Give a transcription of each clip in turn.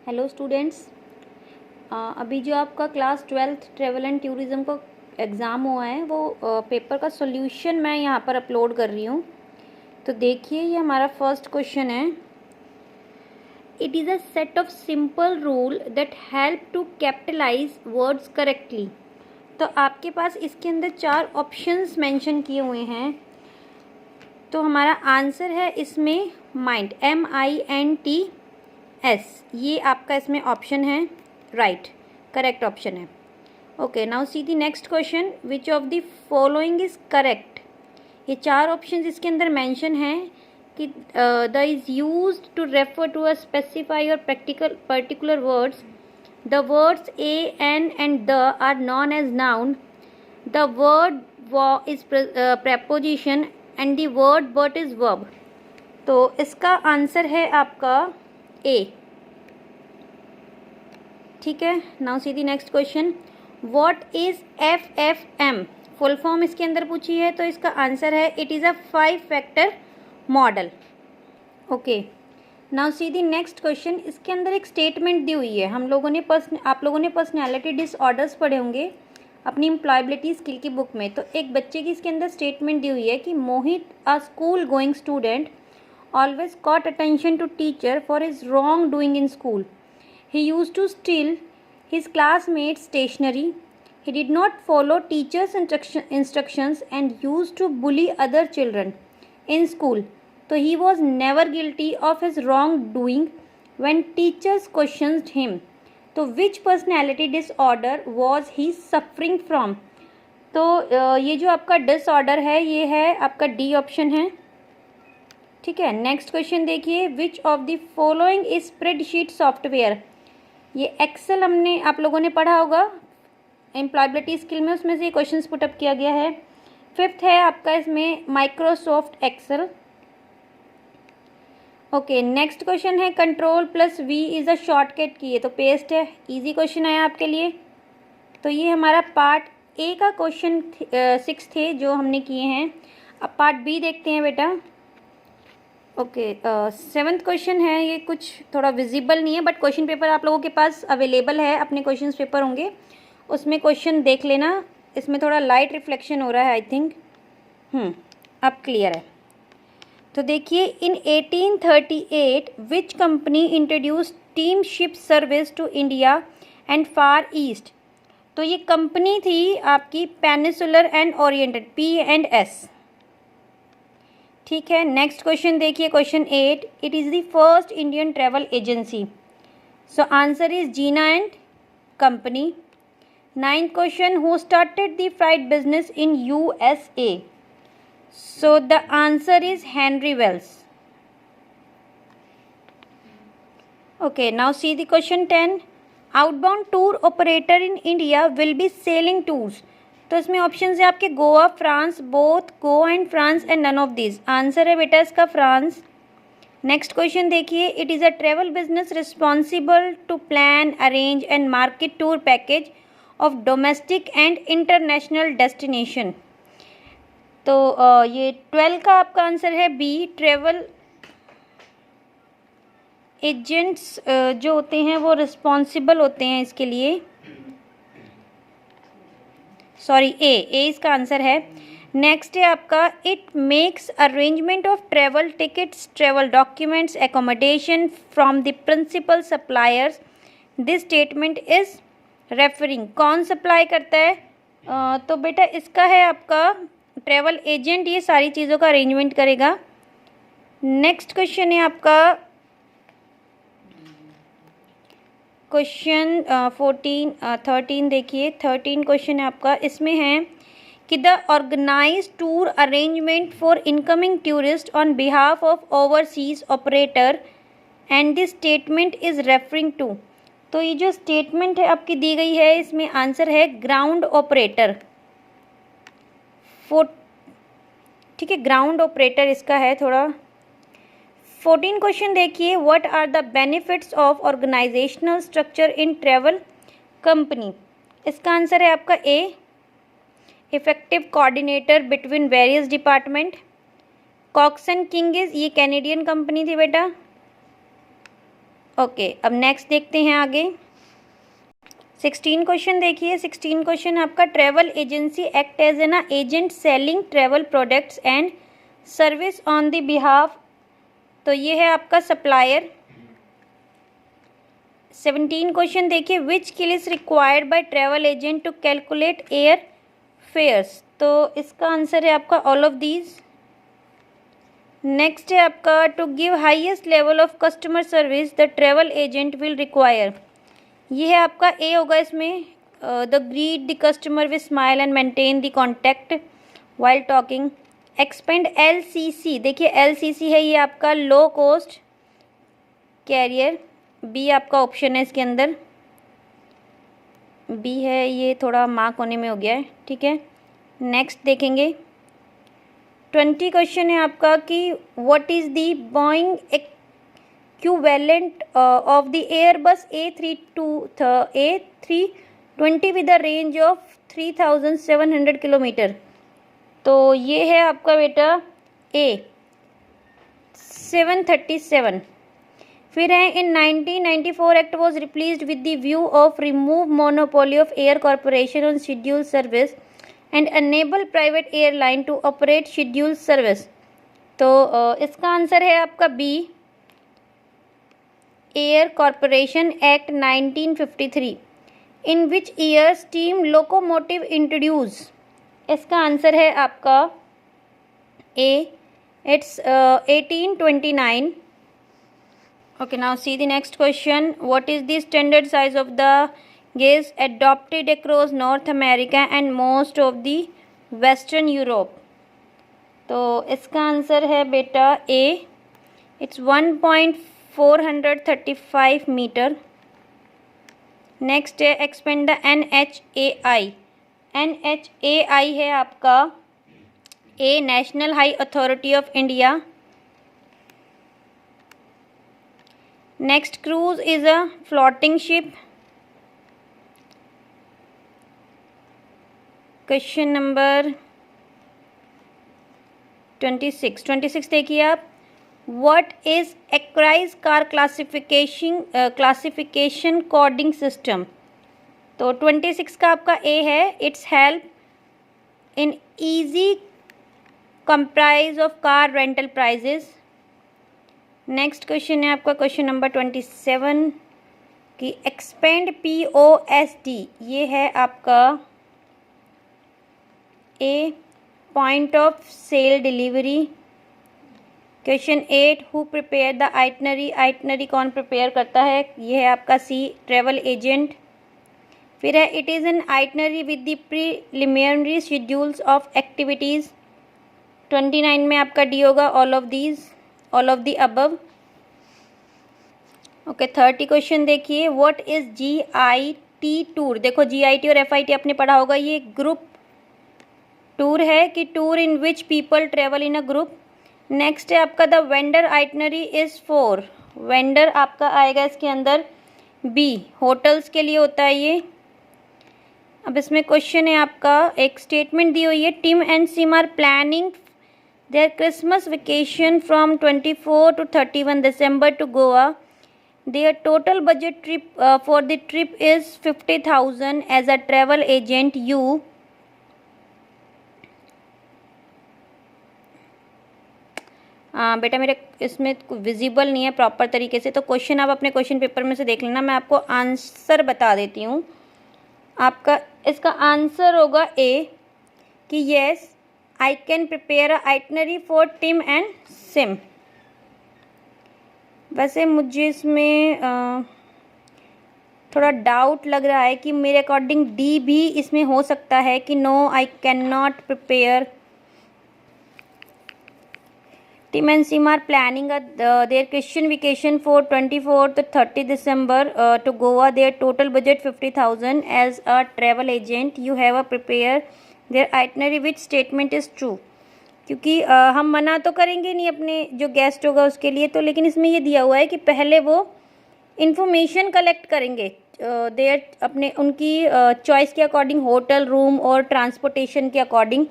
Hello students. अभी जो आपका class 12th travel and tourism का एग्ज़ाम हुआ है वो पेपर का सॉल्यूशन मैं यहाँ पर अपलोड कर रही हूँ। तो देखिए ये हमारा फर्स्ट क्वेश्चन है। It is a set of simple rule that help to capitalize words correctly. तो आपके पास इसके अंदर 4 ऑप्शंस मेंशन किए हुए हैं। तो हमारा आंसर है इसमें माइंड, MINT S, ये आपका इसमें ऑप्शन है, राइट, करेक्ट ऑप्शन है। Okay, now see the next question, which of the following is correct. ये 4 ऑप्शन इसके अंदर मेंशन है कि the is used to refer to a specify or particular words. The words a an and the are known as noun. The word वो is preposition and the word but is verb. तो इसका answer है आपका A. ठीक है, now see the next question, what is FFM, full form इसके अंदर पूछी है। तो इसका आंसर है it is a 5 factor model. Okay, now see the next question, इसके अंदर एक स्टेटमेंट दी हुई है। आप लोगों ने पर्सनैलिटी डिसऑर्डर्स पढ़े होंगे अपनी एम्प्लॉयबिलिटी स्किल की बुक में। तो एक बच्चे की इसके अंदर स्टेटमेंट दी हुई है कि Mohit, a school going student, always caught attention to teacher for his wrongdoing in school. He used to steal his classmates' stationery. He did not follow teachers' instructions and used to bully other children in school. So he was never guilty of his wrongdoing when teachers questioned him. So which personality disorder was he suffering from? तो ये जो आपका disorder है ये है आपका D option है। ठीक है, नेक्स्ट क्वेश्चन देखिए, विच of the following is spreadsheet software. ये एक्सेल हमने आप लोगों ने पढ़ा होगा एम्प्लॉयबिलिटी स्किल में, उसमें से ये क्वेश्चन पुटअप किया गया है। 5th है आपका इसमें Microsoft Excel. Okay, next question है Ctrl+V इज अ शॉर्टकट की है, तो पेस्ट है, इजी क्वेश्चन आया आपके लिए। तो ये हमारा पार्ट ए का क्वेश्चन 6 थे जो हमने किए हैं। अब पार्ट बी देखते हैं बेटा। ओके, 7th क्वेश्चन है, ये कुछ थोड़ा विजिबल नहीं है बट क्वेश्चन पेपर आप लोगों के पास अवेलेबल है, अपने क्वेश्चन पेपर होंगे उसमें क्वेश्चन देख लेना। इसमें थोड़ा लाइट रिफ्लेक्शन हो रहा है आई थिंक। अब क्लियर है। तो देखिए, in 1838 which company introduce steamship service to India and far east. तो ये कंपनी थी आपकी पेनिसुलर एंड ओरिएंटेड, P&S। ठीक है, नेक्स्ट क्वेश्चन देखिए, question 8, it is the first Indian travel agency. So answer is Jeena and company. 9th question, who started the flight business in USA। So the answer is Henry Wells. Okay, now see the question 10, outbound tour operator in India will be selling tours. तो इसमें option है आपके Goa, France, both Goa and France and none of this. Answer है बेटा इसका France. Next question देखिए, it is a travel business responsible to plan, arrange and market tour package of domestic and international destination. तो ये 12 का आपका आंसर है B, travel agents जो होते हैं वो रिस्पॉन्सिबल होते हैं इसके लिए। सॉरी, ए इसका आंसर है। नेक्स्ट है आपका, it makes arrangement of travel tickets, travel documents, accommodation from the principal suppliers. This statement is referring, कौन सप्लाई करता है? तो बेटा इसका है आपका ट्रेवल एजेंट, ये सारी चीज़ों का अरेंजमेंट करेगा। नेक्स्ट क्वेश्चन है आपका क्वेश्चन 13 देखिए, 13 क्वेश्चन है आपका, इसमें है कि the organise tour arrangement for incoming tourist on behalf of overseas operator and this statement is referring to. तो ये जो स्टेटमेंट है आपकी दी गई है इसमें आंसर है ग्राउंड ऑपरेटर। ठीक है, ग्राउंड ऑपरेटर इसका है थोड़ा। 14 क्वेश्चन देखिए, what are the benefits of organizational structure in travel company. इसका आंसर है आपका A, effective coordinator between various department. Cox and King is, ये कैनेडियन कंपनी थी बेटा। ओके, अब नेक्स्ट देखते हैं आगे। 16 क्वेश्चन देखिए। 16 क्वेश्चन आपका, travel agency act as an agent selling travel products and service on the behalf, तो ये है आपका सप्लायर। 17 क्वेश्चन देखिए, which skill is required by travel agent to calculate air fares, तो इसका आंसर है आपका ऑल ऑफ दीज। नेक्स्ट है आपका, to give highest level of customer service the travel agent will require, ये है आपका ए होगा इसमें। The greet the customer with smile and maintain the contact while talking. Expand LCC, देखिए LCC है ये आपका लो कॉस्ट कैरियर, बी आपका ऑप्शन है इसके अंदर, बी है, ये थोड़ा मार्क होने में हो गया है, ठीक है। नेक्स्ट देखेंगे। 20 क्वेश्चन है आपका कि what is the Boeing equivalent of the Airbus A320 with a range of 3700 kilometre, तो ये है आपका बेटा A 737। फिर है, in 1994 act was replaced with the view of remove monopoly of air corporation on schedule service and enable private airline to operate schedule service, तो इसका answer है आपका B, air corporation act 1953। In which year steam locomotive introduce, इसका answer है आपका A, it's 1829। Okay, now see the next question. What is the standard size of the gauge adopted across North America and most of the Western Europe? तो इसका answer है बेटा A, it's 1.435 metre. Next है, expand the NHAI, NHAI है आपका A, national high authority of India. Next, cruise is a floating ship. Question number 26. 26 देखिए आप, what is ACRI's car classification coding system, तो 26 का आपका A है, it's help in easy comprise of car rental prices। Next question है आपका question number 27 कि expand POSD, ये है आपका A, point of sale delivery. Question 8, who prepare the itinerary, itinerary कौन प्रिपेयर करता है, ये है आपका सी, ट्रेवल एजेंट। फिर है, it is an itinerary with the preliminary schedules of activities. 29 में आपका डी होगा all of these, all of the above. Okay, 30 question देखिए, व्हाट इज GIT टूर, देखो GIT और FIT आपने पढ़ा होगा, ये ग्रुप टूर है कि tour in which people travel in a group. Next है आपका the vendor itinerary is for, vendor आपका आएगा इसके अंदर बी, होटल्स के लिए होता है ये। अब इसमें क्वेश्चन है आपका, एक स्टेटमेंट दी हुई है, Tim and Sim are planning their Christmas vacation from 24 to 31 December to Goa. Their total budget trip for the trip is 50,000. As a travel agent, you बेटा मेरे इसमें विजिबल नहीं है प्रॉपर तरीके से, तो क्वेश्चन आप अपने क्वेश्चन पेपर में से देख लेना, मैं आपको आंसर बता देती हूँ। आपका इसका आंसर होगा ए कि yes I can prepare a itinerary for Tim and Sim। वैसे मुझे इसमें थोड़ा डाउट लग रहा है कि मेरे अकॉर्डिंग डी भी इसमें हो सकता है कि no, I can not prepare. Tim and Sim are planning their Christian vacation for 24 to 30 December to Goa. Their total budget 50,000. As a travel agent, you have a prepare their itinerary which statement is true। क्योंकि हम मना तो करेंगे नहीं अपने जो guest होगा उसके लिए, तो लेकिन इसमें ये दिया हुआ है कि पहले वो इन्फॉर्मेशन कलेक्ट करेंगे देयर अपने उनकी चॉइस के अकॉर्डिंग, होटल, रूम और ट्रांसपोर्टेशन के अकॉर्डिंग।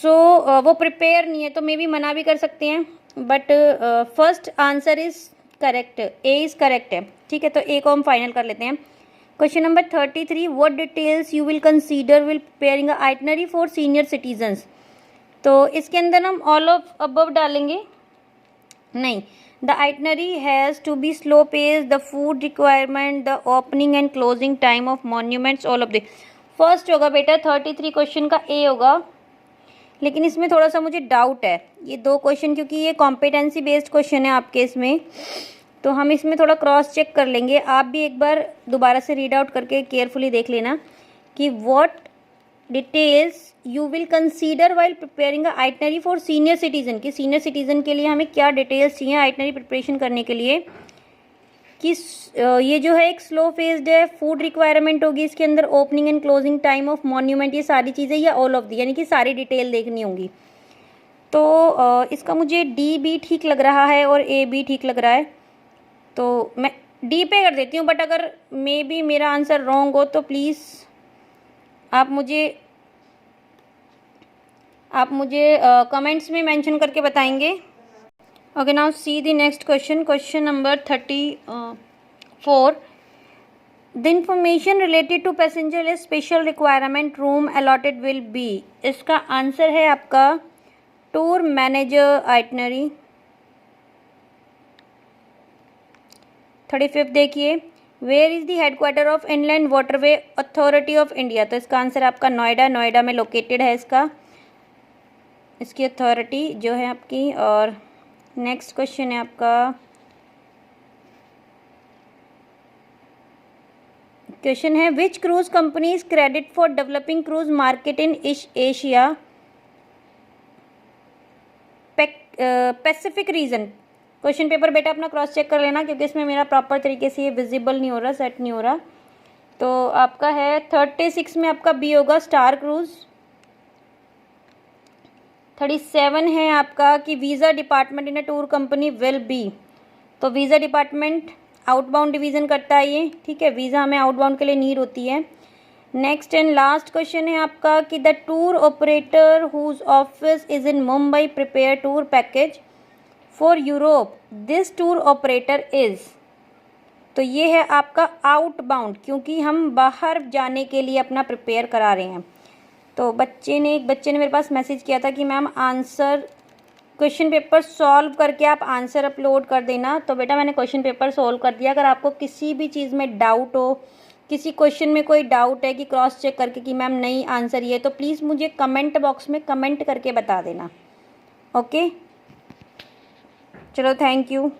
सो वो प्रिपेयर नहीं है, तो मे बी मना भी कर सकते हैं, but first answer is correct, A is correct है। ठीक है, तो ए को हम फाइनल कर लेते हैं। Question number 33, what details you will consider will preparing a itinerary for senior citizens. तो इसके अंदर हम ऑल ऑफ अबव डालेंगे, नहीं, the itinerary has to be slow pace, the food requirement, the opening and closing time of monuments, all of the first होगा बेटा 33 question का ए होगा। लेकिन इसमें थोड़ा सा मुझे डाउट है, ये दो क्वेश्चन क्योंकि ये कॉम्पिटेंसी बेस्ड क्वेश्चन है आपके इसमें, तो हम इसमें थोड़ा क्रॉस चेक कर लेंगे। आप भी एक बार दोबारा से रीड आउट करके केयरफुली देख लेना कि what details you will consider while preparing a itinerary for senior citizen, कि सीनियर सिटीजन के लिए हमें क्या डिटेल्स चाहिए आइटनरी प्रिपरेशन करने के लिए, कि ये जो है एक स्लो फेज्ड है, फूड रिक्वायरमेंट होगी इसके अंदर, opening and closing time of monument, ये सारी चीज़ें या ऑल ऑफ दी, यानी कि सारी डिटेल देखनी होंगी। तो इसका मुझे डी भी ठीक लग रहा है और ए भी ठीक लग रहा है, तो मैं डी पे कर देती हूँ। बट अगर मे बी मेरा आंसर रॉन्ग हो तो प्लीज़ आप मुझे कमेंट्स में मेंशन करके बताएंगे। Okay, now see the next question, question number 34, the information related to passenger is special requirement room allotted will be. इसका आंसर है आपका टूर मैनेजर आइटनरी। 35 देखिए, where is the headquarter of inland waterway authority of India. तो इसका answer आपका नोएडा में located है इसकी अथॉरिटी जो है आपकी। और नेक्स्ट क्वेश्चन है आपका, क्वेश्चन है which cruise company is credit for developing cruise market in Asia Pacific region. Question paper बेटा अपना क्रॉस चेक कर लेना क्योंकि इसमें मेरा प्रॉपर तरीके से ये विजिबल नहीं हो रहा, सेट नहीं हो रहा। तो आपका है 36 में आपका बी होगा स्टार क्रूज। 37 है आपका कि visa department in a tour company will be. तो वीज़ा डिपार्टमेंट आउटबाउंड डिवीज़न करता है ये, ठीक है, वीज़ा हमें आउटबाउंड के लिए नीड होती है। नेक्स्ट एंड लास्ट क्वेश्चन है आपका कि the tour operator whose office is in Mumbai prepare tour package for Europe, this tour operator is. तो ये है आपका आउटबाउंड, क्योंकि हम बाहर जाने के लिए अपना प्रिपेयर करा रहे हैं। तो एक बच्चे ने मेरे पास मैसेज किया था कि ma'am answer question paper solve करके आप आंसर अपलोड कर देना। तो बेटा मैंने क्वेश्चन पेपर सॉल्व कर दिया। अगर आपको किसी भी चीज़ में डाउट हो, किसी क्वेश्चन में कोई डाउट है कि क्रॉस चेक करके कि मैम नहीं आंसर ये, तो प्लीज़ मुझे कमेंट बॉक्स में कमेंट करके बता देना। ओके, चलो, थैंक यू।